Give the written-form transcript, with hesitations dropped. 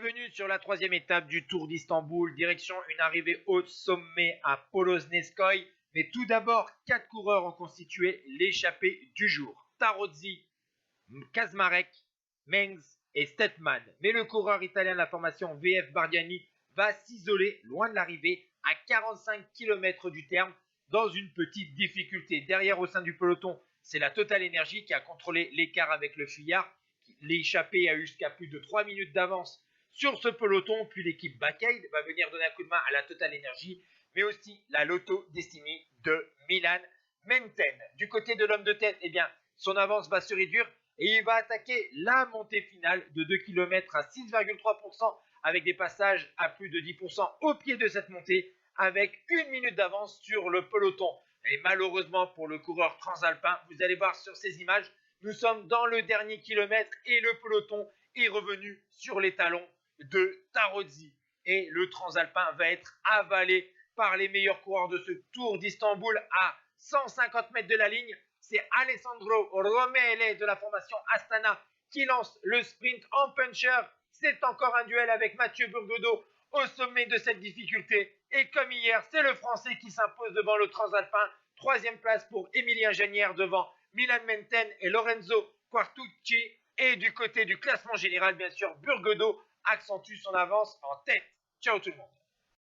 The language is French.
Bienvenue sur la troisième étape du Tour d'Istanbul, direction une arrivée au sommet à Polonezköy. Mais tout d'abord, 4 coureurs ont constitué l'échappée du jour. Tarozzi, Kazmarek, Mengs et Stetman. Mais le coureur italien de la formation VF Bardiani va s'isoler loin de l'arrivée à 45 km du terme dans une petite difficulté. Derrière au sein du peloton, c'est la Total Energy qui a contrôlé l'écart avec le fuyard. L'échappée a eu jusqu'à plus de 3 minutes d'avance sur ce peloton, puis l'équipe Backaid va venir donner un coup de main à la Total Energy, mais aussi la Lotto Destiny de Milan Menten. Du côté de l'homme de tête, eh bien, son avance va se réduire et il va attaquer la montée finale de 2 km à 6,3% avec des passages à plus de 10% au pied de cette montée avec 1 minute d'avance sur le peloton. Et malheureusement pour le coureur transalpin, vous allez voir sur ces images, nous sommes dans le dernier kilomètre et le peloton est revenu sur les talons de Tarozzi. Et le transalpin va être avalé par les meilleurs coureurs de ce Tour d'Istanbul à 150 mètres de la ligne. C'est Alessandro Romele de la formation Astana qui lance le sprint en puncher. C'est encore un duel avec Mathieu Burgodeau au sommet de cette difficulté. Et comme hier, c'est le Français qui s'impose devant le transalpin. Troisième place pour Emilien Janière devant Milan Menten et Lorenzo Quartucci. Et du côté du classement général, bien sûr, Burgodeau accentue son avance en tête. Ciao tout le monde.